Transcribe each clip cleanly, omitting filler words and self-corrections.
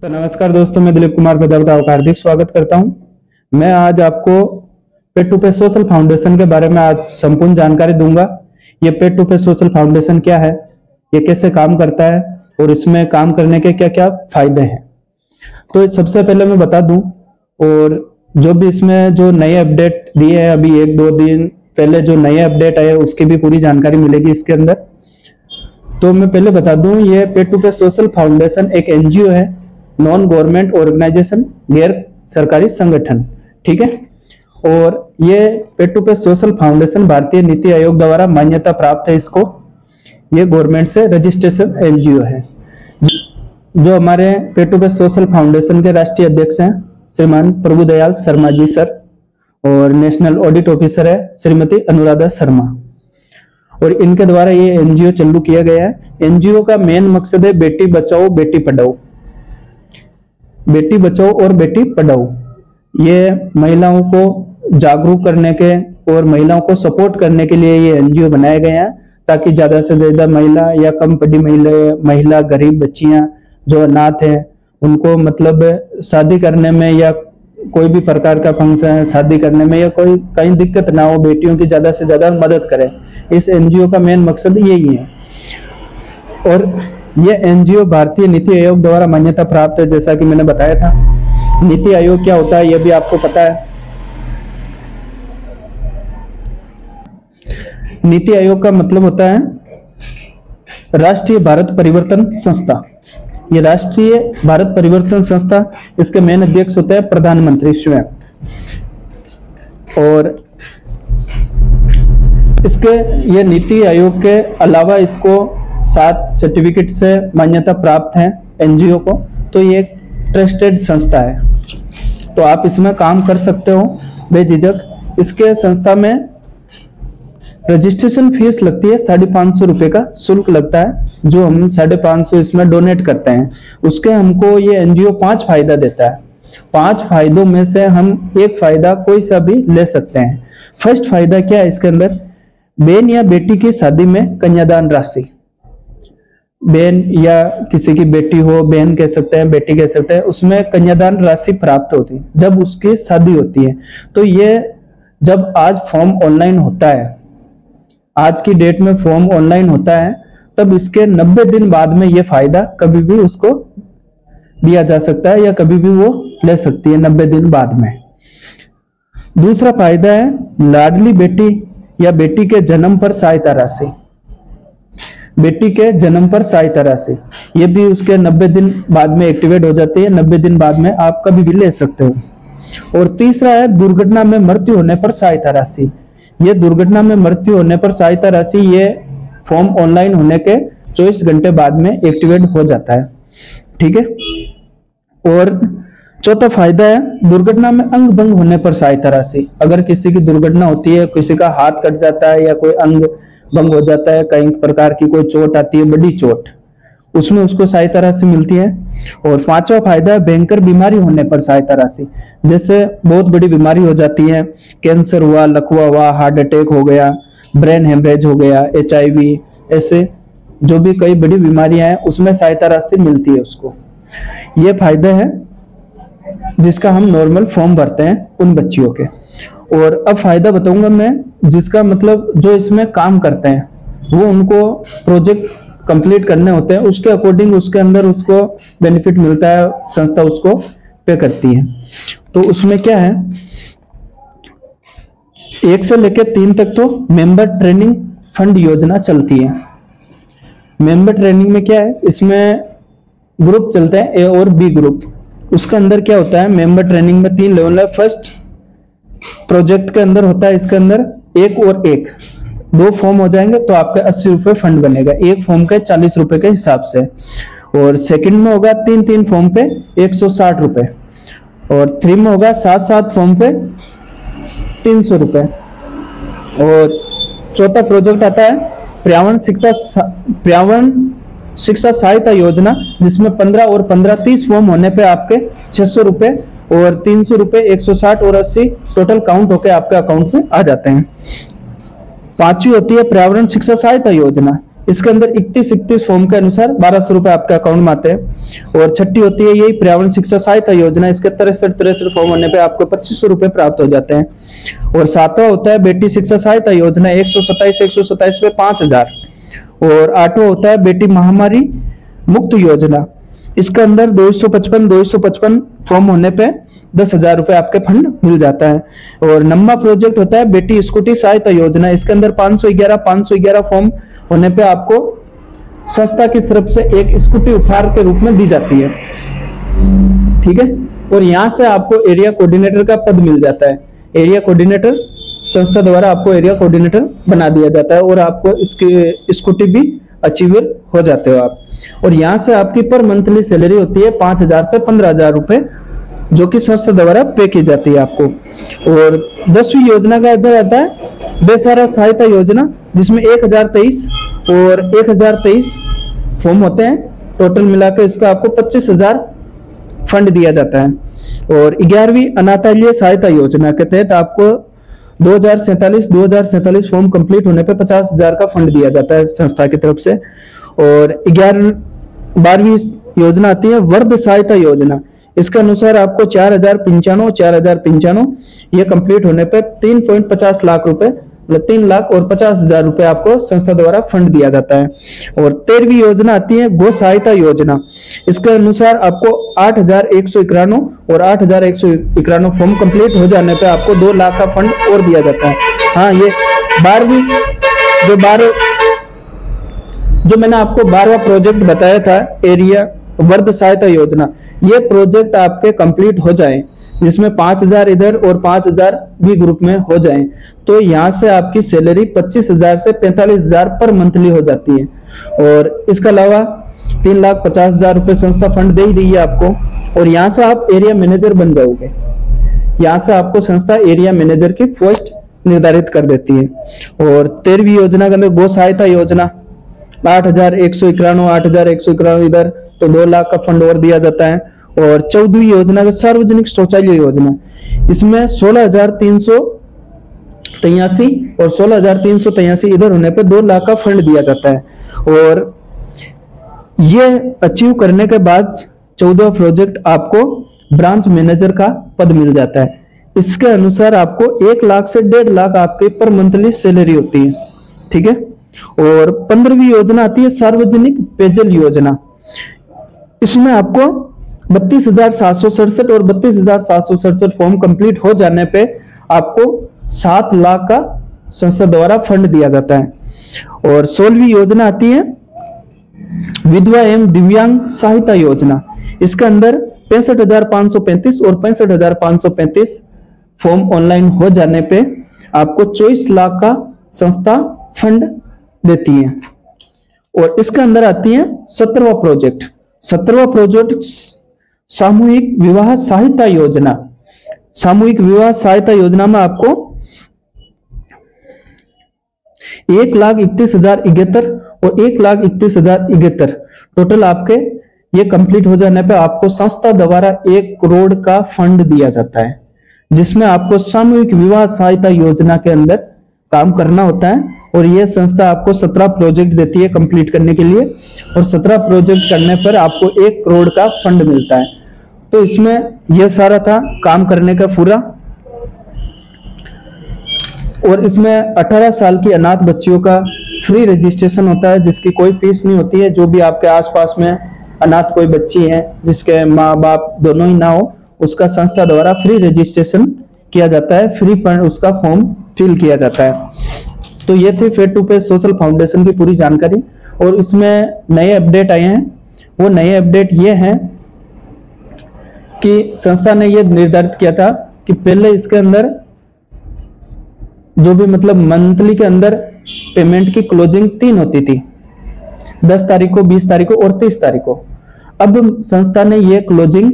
तो नमस्कार दोस्तों, मैं दिलीप कुमार प्रजापति आपका हार्दिक स्वागत करता हूं। मैं आज आपको Paid to Paid Social Foundation के बारे में आज संपूर्ण जानकारी दूंगा। ये Paid to Paid Social Foundation क्या है, ये कैसे काम करता है और इसमें काम करने के क्या क्या फायदे हैं। तो सबसे पहले मैं बता दूं, और जो भी इसमें जो नए अपडेट दिए हैं, अभी 1-2 दिन पहले जो नए अपडेट आए उसकी भी पूरी जानकारी मिलेगी इसके अंदर। तो मैं पहले बता दूं, ये Paid to Paid Social Foundation एक एनजीओ है, नॉन गवर्नमेंट ऑर्गेनाइजेशन, गैर सरकारी संगठन, ठीक है। और ये Paid to Paid Social Foundation भारतीय नीति आयोग द्वारा मान्यता प्राप्त है। इसको ये गवर्नमेंट से रजिस्ट्रेशन एनजीओ है। जो हमारे Paid to Paid Social Foundation के राष्ट्रीय अध्यक्ष हैं श्रीमान प्रभुदयाल शर्मा जी सर, और नेशनल ऑडिट ऑफिसर है श्रीमती अनुराधा शर्मा, और इनके द्वारा ये एनजीओ चालू किया गया है। एनजीओ का मेन मकसद है बेटी बचाओ बेटी पढ़ाओ, बेटी बचाओ और बेटी पढ़ाओ। ये महिलाओं को जागरूक करने के और महिलाओं को सपोर्ट करने के लिए ये एनजीओ बनाए गए हैं, ताकि ज्यादा से ज्यादा महिला या कम पढ़ी महिला गरीब बच्चियां जो अनाथ हैं उनको मतलब शादी करने में या कोई भी प्रकार का फंक्शन शादी करने में या कोई कहीं दिक्कत ना हो, बेटियों की ज्यादा से ज्यादा मदद करें। इस एनजीओ का मेन मकसद यही है। और ये एनजीओ भारतीय नीति आयोग द्वारा मान्यता प्राप्त है। जैसा कि मैंने बताया था, नीति आयोग क्या होता है ये भी आपको पता है। नीति आयोग का मतलब होता है राष्ट्रीय भारत परिवर्तन संस्था। ये राष्ट्रीय भारत परिवर्तन संस्था, इसके मेन अध्यक्ष होते हैं प्रधानमंत्री स्वयं। और इसके ये नीति आयोग के अलावा इसको 7 सर्टिफिकेट से मान्यता प्राप्त है एनजीओ को। तो ये एक ट्रस्टेड संस्था है, तो आप इसमें काम कर सकते हो बेझिझक। इसके संस्था में रजिस्ट्रेशन फीस लगती है, 550 रुपए का शुल्क लगता है, जो हम 550 इसमें डोनेट करते हैं। उसके हमको ये एनजीओ 5 फायदा देता है। 5 फायदों में से हम एक फायदा कोई सा भी ले सकते हैं। फर्स्ट फायदा क्या है इसके अंदर, बहन या बेटी की शादी में कन्यादान राशि। बहन या किसी की बेटी हो, बहन कह सकते हैं, बेटी कह सकते हैं, उसमें कन्यादान राशि प्राप्त होती है जब उसकी शादी होती है। तो ये जब आज फॉर्म ऑनलाइन होता है, आज की डेट में फॉर्म ऑनलाइन होता है, तब इसके 90 दिन बाद में ये फायदा कभी भी उसको दिया जा सकता है या कभी भी वो ले सकती है 90 दिन बाद में। दूसरा फायदा है लाडली बेटी या बेटी के जन्म पर सहायता राशि। बेटी के जन्म पर सहायता राशि ये भी उसके 90 दिन बाद में एक्टिवेट हो जाती है। 90 दिन बाद में आप कभी भी ले सकते हो। और तीसरा है दुर्घटना में मृत्यु होने पर सहायता राशि। ये दुर्घटना में मृत्यु होने पर सहायता राशि ये फॉर्म ऑनलाइन होने के 24 घंटे बाद में एक्टिवेट हो जाता है, ठीक है। और चौथा फायदा है दुर्घटना में अंग भंग होने पर सहायता राशि। अगर किसी की दुर्घटना होती है, किसी का हाथ कट जाता है या कोई अंग भंग हो जाता है, कई प्रकार की कोई चोट आती है, बड़ी चोट, उसमें उसको सहायता राशि मिलती है। और 5वां फायदा है भयंकर बीमारी होने पर सहायता राशि। जैसे बहुत बड़ी बीमारी हो जाती है, कैंसर हुआ, लकवा हुआ, हार्ट अटैक हो गया, ब्रेन हेमरेज हो गया, HIV, ऐसे जो भी कई बड़ी बीमारियां हैं उसमें सहायता राशि मिलती है उसको। ये फायदे हैं जिसका हम नॉर्मल फॉर्म भरते हैं उन बच्चियों के। और अब फायदा बताऊंगा मैं जिसका मतलब जो इसमें काम करते हैं वो उनको प्रोजेक्ट कंप्लीट करने होते हैं, उसके अकॉर्डिंग उसके अंदर उसको बेनिफिट मिलता है, संस्था उसको पे करती है। तो उसमें क्या है, 1 से लेकर 3 तक तो मेंबर ट्रेनिंग फंड योजना चलती है। मेंबर ट्रेनिंग में क्या है, इसमें ग्रुप चलते हैं, A और B ग्रुप। उसके अंदर क्या होता है, मेंबर ट्रेनिंग में 3 लेवल है। फर्स्ट प्रोजेक्ट के अंदर होता है, इसके अंदर 1 और 1 2 फॉर्म हो जाएंगे तो आपका 80 रुपए फंड बनेगा, एक फॉर्म के 40 रुपए के हिसाब से। और सेकंड में होगा 3 फॉर्म पे 160 रुपए, और 3 में होगा 7 फॉर्म पे 300 रुपए। और चौथा प्रोजेक्ट आता है पर्यावरण शिक्षा सहायता योजना, जिसमें 15 और 15 30 फॉर्म होने पे आपके 600 रुपए और 300 रुपए 160 और 80 टोटल काउंट होकर आपके अकाउंट में आ जाते हैं। 5वीं होती है पर्यावरण शिक्षा सहायता योजना। इसके अंदर 31 फॉर्म के अनुसार 1200 रुपए आपके अकाउंट में आते हैं। और छठी होती है यही पर्यावरण शिक्षा सहायता योजना, इसके 63 फॉर्म होने पे आपको 2500 रुपए प्राप्त हो जाते हैं। और सातवां होता है बेटी शिक्षा सहायता योजना, 127 पे 5000। और आठवां होता है बेटी महामारी मुक्त योजना, इसके अंदर 255 फॉर्म होने पे 10,000 रुपए आपके फंड मिल जाता है। और नम्मा प्रोजेक्ट होता है बेटी स्कूटी सहायता योजना, इसके अंदर 511 फॉर्म होने पे आपको संस्था की तरफ से एक स्कूटी उपहार के रूप में दी जाती है, ठीक है। और यहां से आपको एरिया कोऑर्डिनेटर का पद मिल जाता है। एरिया कोऑर्डिनेटर संस्था द्वारा आपको एरिया कोऑर्डिनेटर बना दिया जाता है और आपको इसकी स्कूटी भी अचीवर हो जाते हो आप। और यहाँ से आपकी पर मंथली सैलरी होती है 5,000 से 15,000 रुपए, जो कि संस्था द्वारा पे की जाती है आपको। और 10वीं योजना का इधर आता है बेसहारा सहायता योजना, जिसमें 1023 और 1023 फॉर्म होते हैं, टोटल मिलाकर इसका आपको 25,000 फंड दिया जाता है। और 11वीं अनाथालय सहायता योजना के तहत आपको 2047 फॉर्म कंप्लीट होने पे 50,000 का फंड दिया जाता है संस्था की तरफ से। और 12वीं योजना आती है वर्ध सहायता योजना, इसके अनुसार आपको 4,095 ये कंप्लीट होने पे 3.50 लाख रुपए, मतलब 3,50,000 रुपए आपको संस्था द्वारा फंड दिया जाता है। और 13वीं योजना आती है गो सहायता योजना, इसके अनुसार आपको 8,191 और 8,191 फॉर्म कंप्लीट हो जाने पे आपको 2 लाख का फंड और दिया जाता है। हाँ, ये 12वीं जो मैंने आपको 12वां प्रोजेक्ट बताया था एरिया वर्ध सहायता योजना, ये प्रोजेक्ट आपके कंप्लीट हो जाए, जिसमें 5,000 इधर और 5,000 भी ग्रुप में हो जाए, तो यहाँ से आपकी सैलरी 25,000 से 45,000 पर मंथली हो जाती है। और इसके अलावा 3,50,000 रुपए संस्था फंड दे ही रही है आपको। और यहाँ से आप एरिया मैनेजर बन जाओगे, यहाँ से आपको संस्था एरिया मैनेजर की पोस्ट निर्धारित कर देती है। और 13वीं योजना के अंदर गो सहायता योजना 8,191 इधर, तो 2 लाख का फंड और दिया जाता है। और 14वीं योजना का सार्वजनिक शौचालय योजना, इसमें 16,383 और 16,383 इधर होने पे 2 लाख का फंड दिया जाता है। और ये अचीव करने के बाद 14वां प्रोजेक्ट आपको ब्रांच मैनेजर का पद मिल जाता है। इसके अनुसार आपको 1 लाख से 1.5 लाख आपके पर मंथली सैलरी होती है, ठीक है। और 15वीं योजना आती है सार्वजनिक पेयजल योजना, इसमें आपको 32,767 और 32,767 फॉर्म कंप्लीट हो जाने पे आपको 7 लाख का संस्था द्वारा फंड दिया जाता है। और 16वीं योजना आती है विधवा एवं दिव्यांग सहायता योजना, इसके अंदर 65,535 और 65,535 फॉर्म ऑनलाइन हो जाने पे आपको 24 लाख का संस्था फंड देती है। और इसके अंदर आती है 17वां प्रोजेक्ट सामूहिक विवाह सहायता योजना। सामूहिक विवाह सहायता योजना में आपको 1,31,071 और 1,31,071 टोटल आपके ये कंप्लीट हो जाने पे आपको संस्था द्वारा 1 करोड़ का फंड दिया जाता है, जिसमें आपको सामूहिक विवाह सहायता योजना के अंदर काम करना होता है। और ये संस्था आपको 17 प्रोजेक्ट देती है कंप्लीट करने के लिए, और 17 प्रोजेक्ट करने पर आपको 1 करोड़ का फंड मिलता है। तो इसमें यह सारा था काम करने का पूरा। और इसमें 18 साल की अनाथ बच्चियों का फ्री रजिस्ट्रेशन होता है, जिसकी कोई फीस नहीं होती है। जो भी आपके आसपास में अनाथ कोई बच्ची है जिसके माँ बाप दोनों ही ना हो, उसका संस्था द्वारा फ्री रजिस्ट्रेशन किया जाता है, फ्री उसका फॉर्म फिल किया जाता है। तो ये थी Face to Face Social Foundation की पूरी जानकारी। और इसमें नए अपडेट आए हैं, वो नए अपडेट ये हैं कि संस्था ने ये निर्धारित किया था कि पहले इसके अंदर जो भी मतलब मंथली के अंदर पेमेंट की क्लोजिंग 3 होती थी, 10 तारीख को, 20 तारीख को और 30 तारीख को। अब संस्था ने ये क्लोजिंग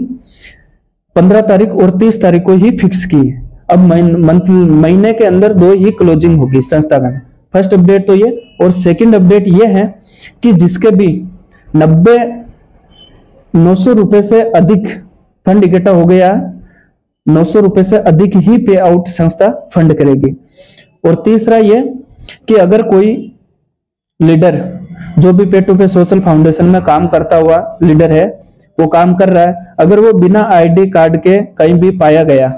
15 तारीख और 30 तारीख को ही फिक्स की है। अब महीने के अंदर 2 ही क्लोजिंग होगी संस्था का। फर्स्ट अपडेट तो ये। और सेकंड अपडेट ये है कि जिसके भी 900 रुपए से अधिक फंड इकट्ठा हो गया, 900 रुपए से अधिक ही पे आउट संस्था फंड करेगी। और तीसरा ये कि अगर कोई लीडर जो भी पे टू पे सोशल फाउंडेशन में काम करता हुआ लीडर है वो काम कर रहा है, अगर वो बिना आईडी कार्ड के कहीं भी पाया गया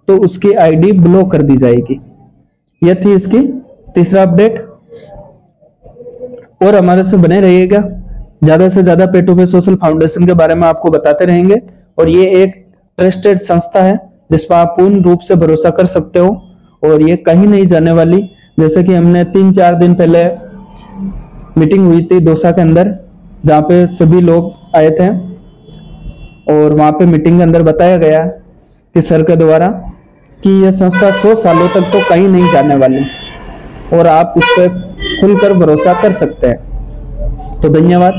तो उसकी आईडी ब्लॉक कर दी जाएगी। यह थी इसकी तीसरा अपडेट। और हमारे से बने रहिएगा, ज्यादा से ज्यादा पे टू पे सोशल फाउंडेशन के बारे में आपको बताते रहेंगे। और ये एक ट्रस्टेड संस्था है जिस पर आप पूर्ण रूप से भरोसा कर सकते हो और ये कहीं नहीं जाने वाली। जैसे कि हमने 3-4 दिन पहले मीटिंग हुई थी दौसा के अंदर, जहाँ पे सभी लोग आए थे और वहां पे मीटिंग के अंदर बताया गया कि सर के द्वारा कि यह संस्था 100 सालों तक तो कहीं नहीं जाने वाली और आप इस पर खुलकर भरोसा कर सकते हैं। तो धन्यवाद।